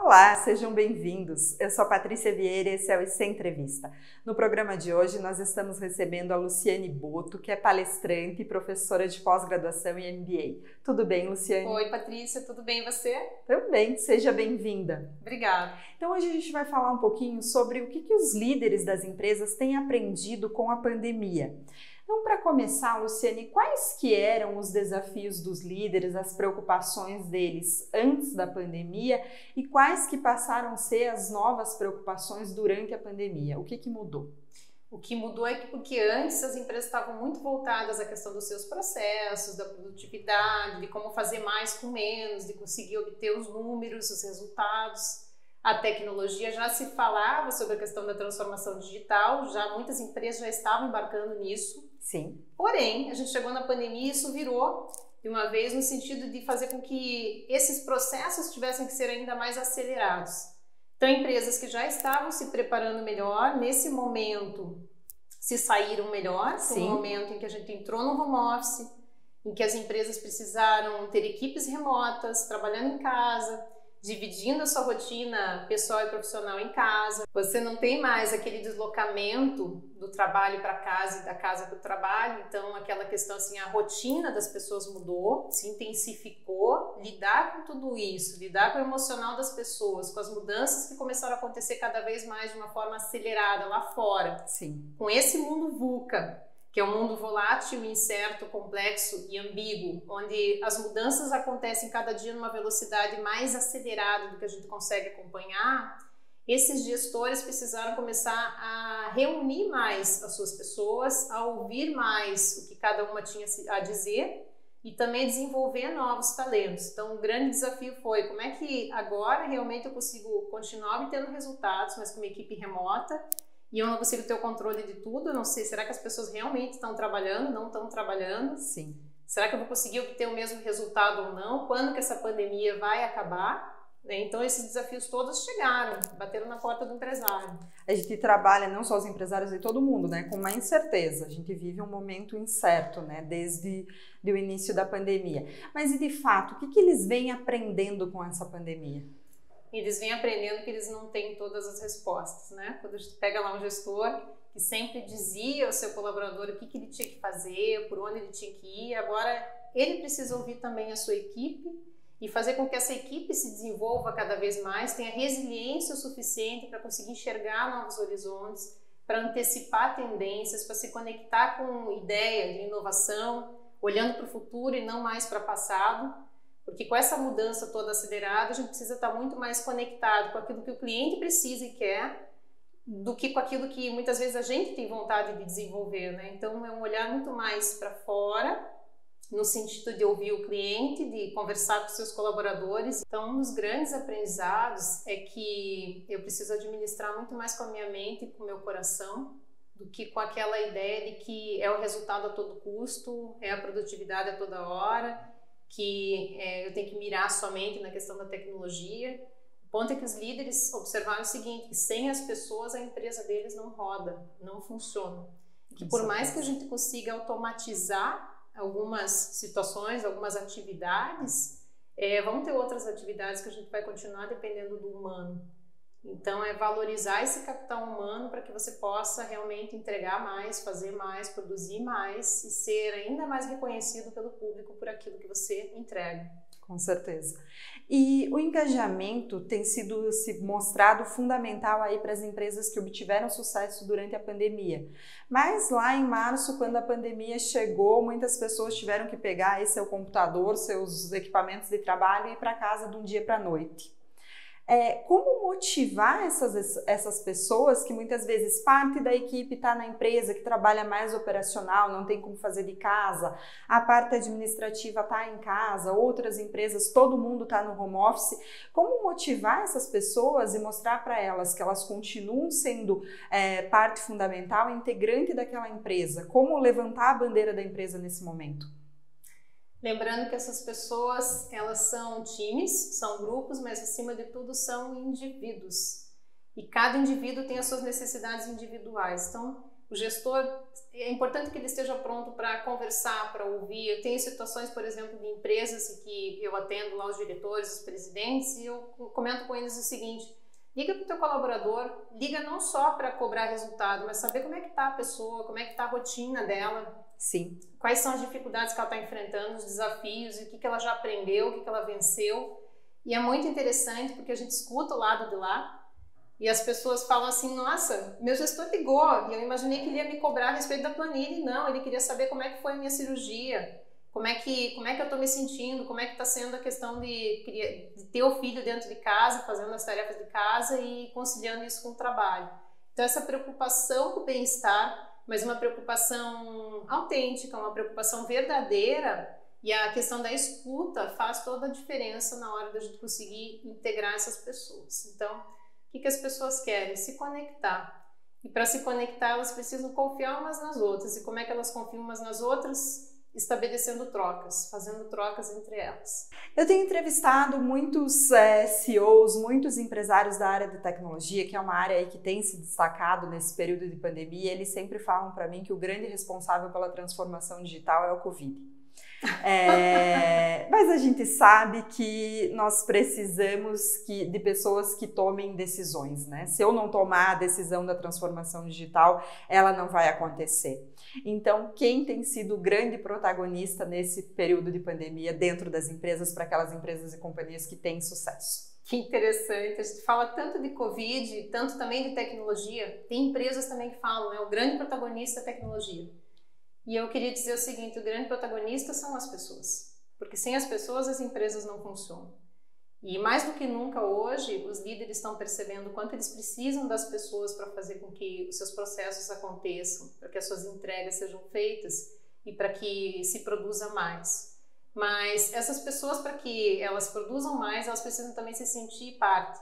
Olá, sejam bem-vindos. Eu sou a Patrícia Vieira e esse é o IC Entrevista. No programa de hoje nós estamos recebendo a Luciane Boto, que é palestrante e professora de pós-graduação em MBA. Tudo bem, Luciane? Oi, Patrícia, tudo bem e você? Também, seja bem-vinda. Obrigada. Então hoje a gente vai falar um pouquinho sobre o que os líderes das empresas têm aprendido com a pandemia. Então, para começar, Luciane, quais que eram os desafios dos líderes, as preocupações deles antes da pandemia e quais que passaram a ser as novas preocupações durante a pandemia? O que mudou? O que mudou é que porque antes as empresas estavam muito voltadas à questão dos seus processos, da produtividade, de como fazer mais com menos, de conseguir obter os números, os resultados. A tecnologia já se falava sobre a questão da transformação digital, já muitas empresas já estavam embarcando nisso. Sim. Porém, a gente chegou na pandemia e isso virou de uma vez no sentido de fazer com que esses processos tivessem que ser ainda mais acelerados. Então, empresas que já estavam se preparando melhor, nesse momento se saíram melhor, foi um momento em que a gente entrou no home office, em que as empresas precisaram ter equipes remotas, trabalhando em casa, dividindo a sua rotina pessoal e profissional em casa. Você não tem mais aquele deslocamento do trabalho para casa e da casa para o trabalho, então aquela questão assim, a rotina das pessoas mudou, se intensificou, lidar com tudo isso, lidar com o emocional das pessoas, com as mudanças que começaram a acontecer cada vez mais de uma forma acelerada lá fora. Sim. Com esse mundo VUCA, que é um mundo volátil, incerto, complexo e ambíguo, onde as mudanças acontecem cada dia numa velocidade mais acelerada do que a gente consegue acompanhar, esses gestores precisaram começar a reunir mais as suas pessoas, a ouvir mais o que cada uma tinha a dizer e também desenvolver novos talentos. Então, o grande desafio foi como é que agora realmente eu consigo continuar obtendo resultados, mas com uma equipe remota, e eu não consigo ter o controle de tudo, eu não sei, será que as pessoas realmente estão trabalhando, não estão trabalhando? Sim. Será que eu vou conseguir obter o mesmo resultado ou não? Quando que essa pandemia vai acabar? Então esses desafios todos chegaram, bateram na porta do empresário. A gente trabalha, não só os empresários e todo mundo, né, com uma incerteza. A gente vive um momento incerto, né, desde o início da pandemia. Mas e de fato, o que eles vêm aprendendo com essa pandemia? Eles vêm aprendendo que eles não têm todas as respostas, né? Quando a gente pega lá um gestor que sempre dizia ao seu colaborador o que ele tinha que fazer, por onde ele tinha que ir, agora ele precisa ouvir também a sua equipe e fazer com que essa equipe se desenvolva cada vez mais, tenha resiliência o suficiente para conseguir enxergar novos horizontes, para antecipar tendências, para se conectar com ideia de inovação, olhando para o futuro e não mais para o passado. Porque com essa mudança toda acelerada, a gente precisa estar muito mais conectado com aquilo que o cliente precisa e quer, do que com aquilo que muitas vezes a gente tem vontade de desenvolver, né? Então é um olhar muito mais para fora, no sentido de ouvir o cliente, de conversar com seus colaboradores. Então um dos grandes aprendizados é que eu preciso administrar muito mais com a minha mente e com o meu coração, do que com aquela ideia de que é o resultado a todo custo, é a produtividade a toda hora, que eu tenho que mirar somente na questão da tecnologia. O ponto é que os líderes observaram o seguinte, que sem as pessoas a empresa deles não roda, não funciona. Que por mais que a gente consiga automatizar algumas situações, algumas atividades, vão ter outras atividades que a gente vai continuar dependendo do humano. Então é valorizar esse capital humano para que você possa realmente entregar mais, fazer mais, produzir mais e ser ainda mais reconhecido pelo público por aquilo que você entrega. Com certeza. E o engajamento tem sido se mostrado fundamental aí para as empresas que obtiveram sucesso durante a pandemia. Mas lá em março, quando a pandemia chegou, muitas pessoas tiveram que pegar aí seu computador, seus equipamentos de trabalho e ir para casa de um dia para a noite. Como motivar essas pessoas que muitas vezes parte da equipe está na empresa, que trabalha mais operacional, não tem como fazer de casa, a parte administrativa está em casa, outras empresas, todo mundo está no home office. Como motivar essas pessoas e mostrar para elas que elas continuam sendo parte fundamental, integrante daquela empresa? Como levantar a bandeira da empresa nesse momento? Lembrando que essas pessoas, elas são times, são grupos, mas acima de tudo são indivíduos. E cada indivíduo tem as suas necessidades individuais. Então, o gestor, é importante que ele esteja pronto para conversar, para ouvir. Eu tenho situações, por exemplo, de empresas que eu atendo lá os diretores, os presidentes, e eu comento com eles o seguinte: liga para o teu colaborador, liga não só para cobrar resultado, mas saber como é que está a pessoa, como é que está a rotina dela. Sim. Quais são as dificuldades que ela está enfrentando, os desafios, o que ela já aprendeu, o que ela venceu. E é muito interessante porque a gente escuta o lado de lá e as pessoas falam assim: nossa, meu gestor ligou e eu imaginei que ele ia me cobrar a respeito da planilha, e não, ele queria saber como é que foi a minha cirurgia, como é que eu estou me sentindo, como é que está sendo a questão de ter o filho dentro de casa, fazendo as tarefas de casa e conciliando isso com o trabalho. Então essa preocupação com o bem-estar, mas uma preocupação autêntica, uma preocupação verdadeira, e a questão da escuta faz toda a diferença na hora da gente conseguir integrar essas pessoas. Então, o que as pessoas querem? Se conectar. E para se conectar, elas precisam confiar umas nas outras. E como é que elas confiam umas nas outras? Estabelecendo trocas, fazendo trocas entre elas. Eu tenho entrevistado muitos CEOs, muitos empresários da área de tecnologia, que é uma área aí que tem se destacado nesse período de pandemia. Eles sempre falam para mim que o grande responsável pela transformação digital é o Covid. Mas a gente sabe que nós precisamos de pessoas que tomem decisões, né? Se eu não tomar a decisão da transformação digital, ela não vai acontecer. Então, quem tem sido o grande protagonista nesse período de pandemia dentro das empresas, para aquelas empresas e companhias que têm sucesso? Que interessante, a gente fala tanto de Covid, tanto também de tecnologia. Tem empresas também que falam, o grande protagonista é a tecnologia. E eu queria dizer o seguinte: o grande protagonista são as pessoas, porque sem as pessoas as empresas não funcionam. E mais do que nunca hoje, os líderes estão percebendo o quanto eles precisam das pessoas para fazer com que os seus processos aconteçam, para que as suas entregas sejam feitas e para que se produza mais. Mas essas pessoas, para que elas produzam mais, elas precisam também se sentir parte,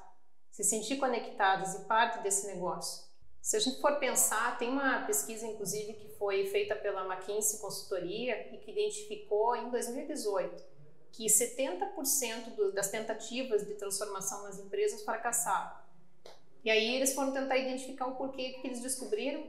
se sentir conectadas e parte desse negócio. Se a gente for pensar, tem uma pesquisa, inclusive, que foi feita pela McKinsey Consultoria e que identificou em 2018 que 70% das tentativas de transformação nas empresas fracassaram. E aí eles foram tentar identificar o porquê que eles descobriram: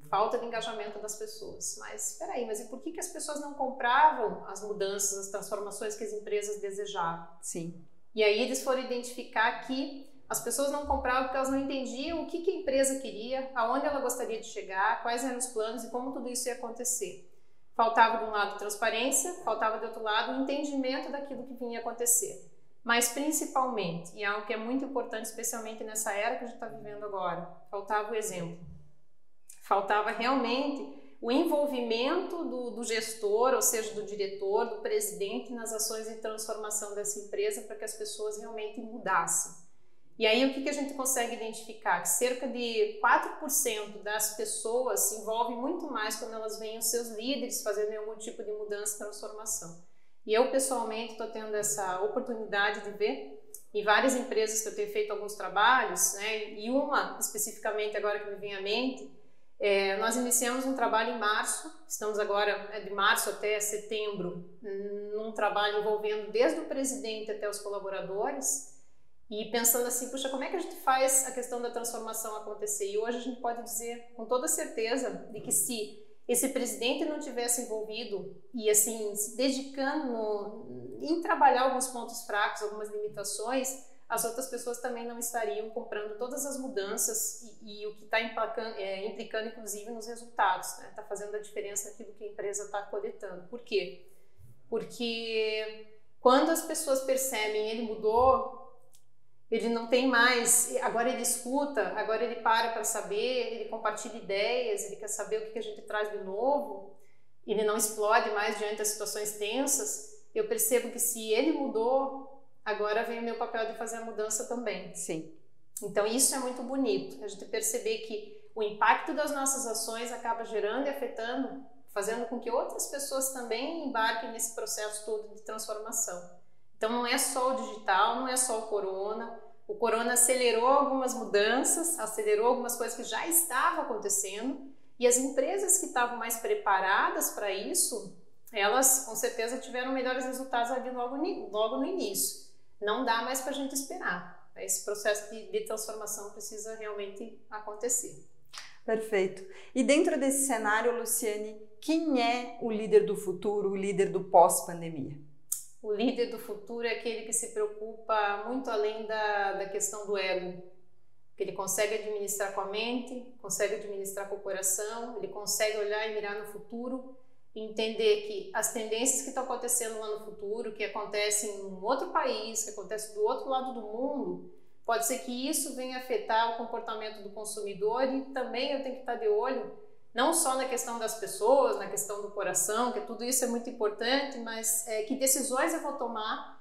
falta de engajamento das pessoas. Mas espera aí, mas e por que as pessoas não compravam as mudanças, as transformações que as empresas desejavam? Sim. E aí eles foram identificar que as pessoas não compravam porque elas não entendiam o que a empresa queria, aonde ela gostaria de chegar, quais eram os planos e como tudo isso ia acontecer. Faltava de um lado transparência, faltava de outro lado o entendimento daquilo que vinha acontecer. Mas principalmente, e algo que é muito importante, especialmente nessa era que a gente está vivendo agora, faltava o exemplo. Faltava realmente o envolvimento do gestor, ou seja, do diretor, do presidente, nas ações de transformação dessa empresa para que as pessoas realmente mudassem. E aí o que a gente consegue identificar? Que cerca de 4% das pessoas se envolvem muito mais quando elas veem os seus líderes fazendo algum tipo de mudança e transformação. E eu pessoalmente estou tendo essa oportunidade de ver em várias empresas que eu tenho feito alguns trabalhos, né? E uma especificamente agora que me vem à mente, nós iniciamos um trabalho em março, estamos agora de março até setembro, num trabalho envolvendo desde o presidente até os colaboradores, e pensando assim, puxa, como é que a gente faz a questão da transformação acontecer? E hoje a gente pode dizer com toda certeza de que se esse presidente não tivesse envolvido e assim se dedicando em trabalhar alguns pontos fracos, algumas limitações, as outras pessoas também não estariam comprando todas as mudanças e o que está implicando inclusive nos resultados, né? Está fazendo a diferença naquilo que a empresa está coletando. Por quê? Porque quando as pessoas percebem ele mudou, ele não tem mais, agora ele escuta, agora ele para saber, ele compartilha ideias, ele quer saber o que a gente traz de novo, ele não explode mais diante das situações tensas. Eu percebo que se ele mudou, agora vem o meu papel de fazer a mudança também. Sim. Então isso é muito bonito, a gente perceber que o impacto das nossas ações acaba gerando e afetando, fazendo com que outras pessoas também embarquem nesse processo todo de transformação. Então não é só o digital, não é só o corona acelerou algumas mudanças, acelerou algumas coisas que já estavam acontecendo, e as empresas que estavam mais preparadas para isso, elas com certeza tiveram melhores resultados ali logo no início. Não dá mais para a gente esperar, esse processo de transformação precisa realmente acontecer. Perfeito. E dentro desse cenário, Luciane, quem é o líder do futuro, o líder do pós-pandemia? O líder do futuro é aquele que se preocupa muito além da questão do ego. Que ele consegue administrar com a mente, consegue administrar com o coração, ele consegue olhar e mirar no futuro e entender que as tendências que estão acontecendo lá no futuro, que acontecem em um outro país, que acontecem do outro lado do mundo, pode ser que isso venha afetar o comportamento do consumidor e também eu tenho que estar de olho, não só na questão das pessoas, na questão do coração, que tudo isso é muito importante, mas que decisões eu vou tomar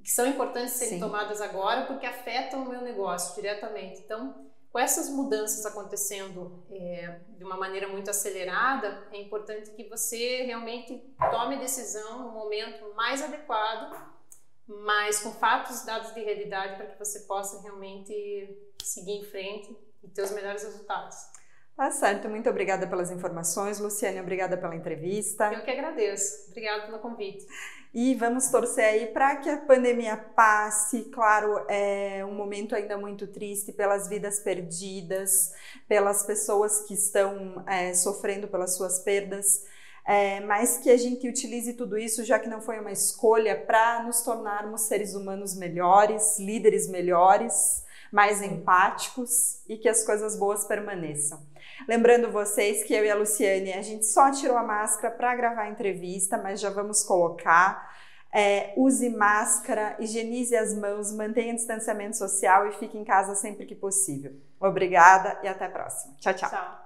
que são importantes serem tomadas agora porque afetam o meu negócio diretamente. Então, com essas mudanças acontecendo de uma maneira muito acelerada, é importante que você realmente tome a decisão no momento mais adequado, mas com fatos, dados de realidade, para que você possa realmente seguir em frente e ter os melhores resultados. Tá certo, muito obrigada pelas informações, Luciane, obrigada pela entrevista. Eu que agradeço, obrigada pelo convite. E vamos torcer aí para que a pandemia passe. Claro, é um momento ainda muito triste pelas vidas perdidas, pelas pessoas que estão sofrendo pelas suas perdas, mas que a gente utilize tudo isso, já que não foi uma escolha, para nos tornarmos seres humanos melhores, líderes melhores, mais empáticos e que as coisas boas permaneçam. Lembrando vocês que eu e a Luciane, a gente só tirou a máscara para gravar a entrevista, mas já vamos colocar. Use máscara, higienize as mãos, mantenha distanciamento social e fique em casa sempre que possível. Obrigada e até a próxima. Tchau, tchau. Tchau.